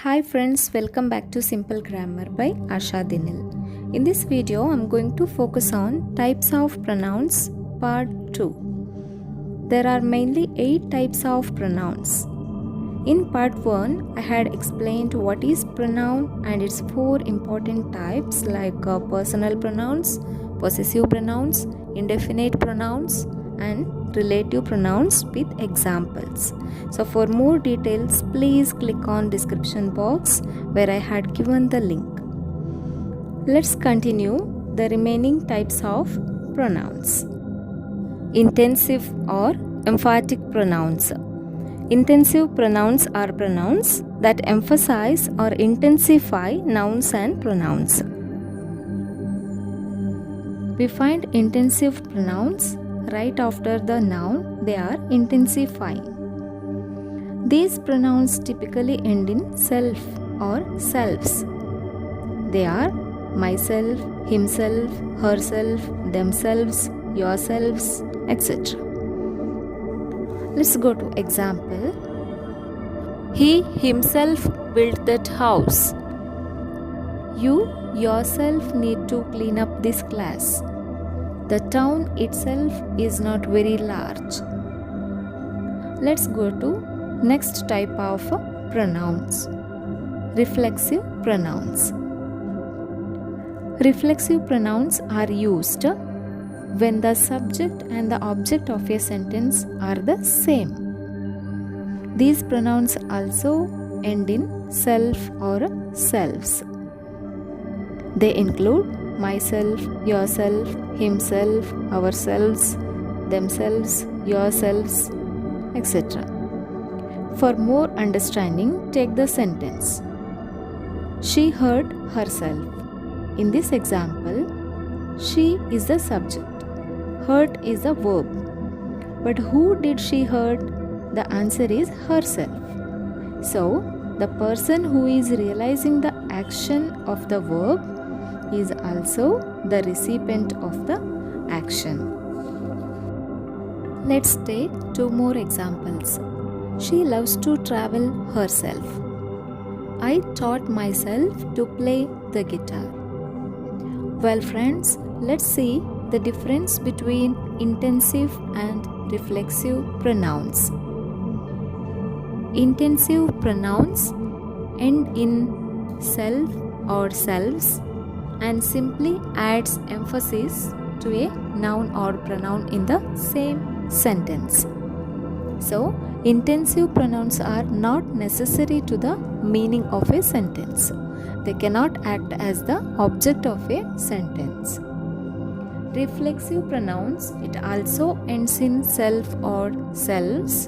Hi friends, welcome back to Simple Grammar by Asha Dinil. In this video, I'm going to focus on types of pronouns part 2. There are mainly 8 types of pronouns. In part 1, I had explained what is pronoun and its 4 important types like personal pronouns, possessive pronouns, indefinite pronouns, and relative pronouns with examples. So for more details, please click on description box where I had given the link. Let's continue the remaining types of pronouns. Intensive or emphatic pronouns. Intensive pronouns are pronouns that emphasize or intensify nouns and pronouns. We find intensive pronouns right after the noun. They are intensifying. These pronouns typically end in self or selves. They are myself, himself, herself, themselves, yourselves, etc. Let's go to example. He himself built that house. You yourself need to clean up this class. The town itself is not very large. Let's go to next type of pronouns. Reflexive pronouns. Reflexive pronouns are used when the subject and the object of a sentence are the same. These pronouns also end in self or selves. They include myself, yourself, himself, ourselves, themselves, yourselves, etc. For more understanding, take the sentence. She hurt herself. In this example, she is the subject. Hurt is the verb. But who did she hurt? The answer is herself. So, the person who is realizing the action of the verb is also the recipient of the action. Let's take 2 more examples. She loves to travel herself. I taught myself to play the guitar. Well friends, let's see the difference between intensive and reflexive pronouns. Intensive pronouns end in self or selves and simply adds emphasis to a noun or pronoun in the same sentence. So, intensive pronouns are not necessary to the meaning of a sentence. They cannot act as the object of a sentence. Reflexive pronouns, it also ends in self or selves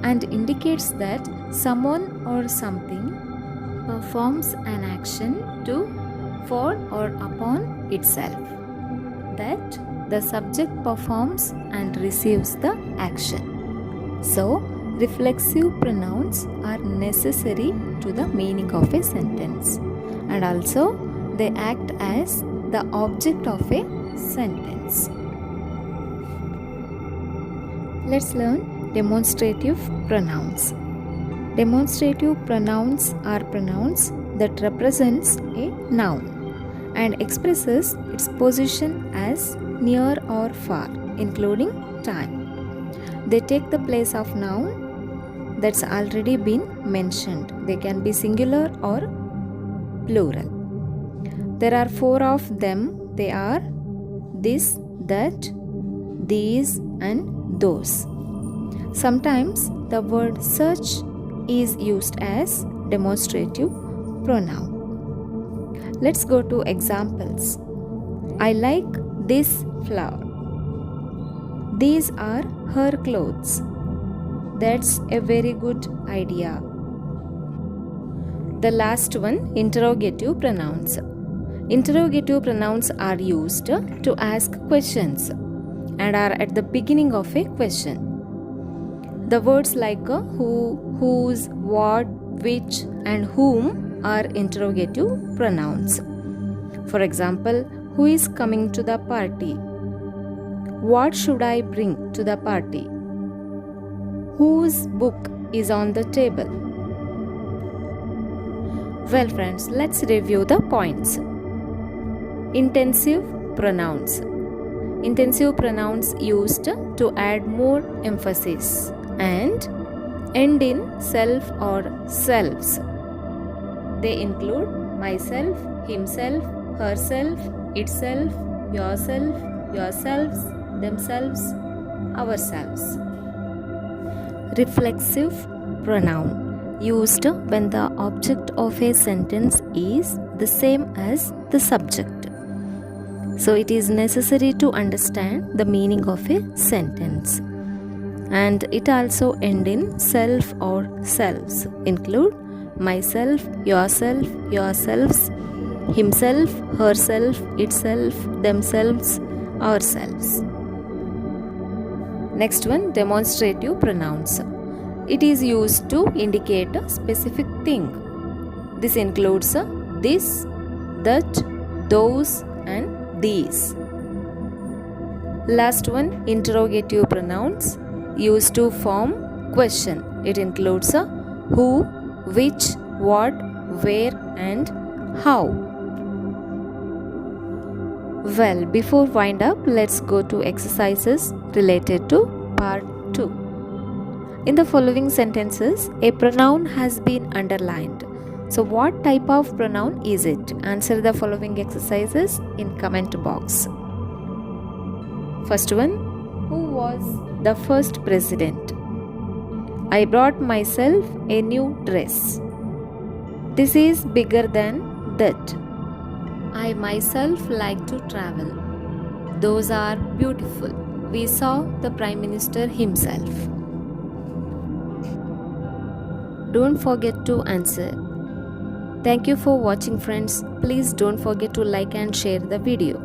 and indicates that someone or something performs an action to, for or upon itself. That the subject performs and receives the action. So, reflexive pronouns are necessary to the meaning of a sentence and also they act as the object of a sentence. Let's learn demonstrative pronouns. Demonstrative pronouns are pronouns that represents a noun and expresses its position as near or far, including time. They take the place of noun that's already been mentioned. They can be singular or plural. There are 4 of them. They are this, that, these, and those. Sometimes the word such is used as demonstrative pronoun. Let's go to examples. I like this flower. These are her clothes. That's a very good idea. The last one, interrogative pronouns. Interrogative pronouns are used to ask questions and are at the beginning of a question. The words like who, whose, what, which, and whom are interrogative pronouns. For example, who is coming to the party? What should I bring to the party? Whose book is on the table? Well friends, let's review the points. Intensive pronouns. Intensive pronouns used to add more emphasis and end in self or selves. They include myself, himself, herself, itself, yourself, yourselves, themselves, ourselves. Reflexive pronoun used when the object of a sentence is the same as the subject. So it is necessary to understand the meaning of a sentence. And it also ends in self or selves. Include myself, yourself, yourselves, himself, herself, itself, themselves, ourselves. Next one, demonstrative pronouns. It is used to indicate a specific thing. This includes this, that, those, and these. Last one, interrogative pronouns used to form question. It includes who, which, what, where, and how. Well, before wind up, let's go to exercises related to part 2. In the following sentences, a pronoun has been underlined. So what type of pronoun is it? Answer the following exercises in comment box. First one, who was the first president? I brought myself a new dress. This is bigger than that. I myself like to travel. Those are beautiful. We saw the Prime Minister himself. Don't forget to answer. Thank you for watching friends. Please don't forget to like and share the video.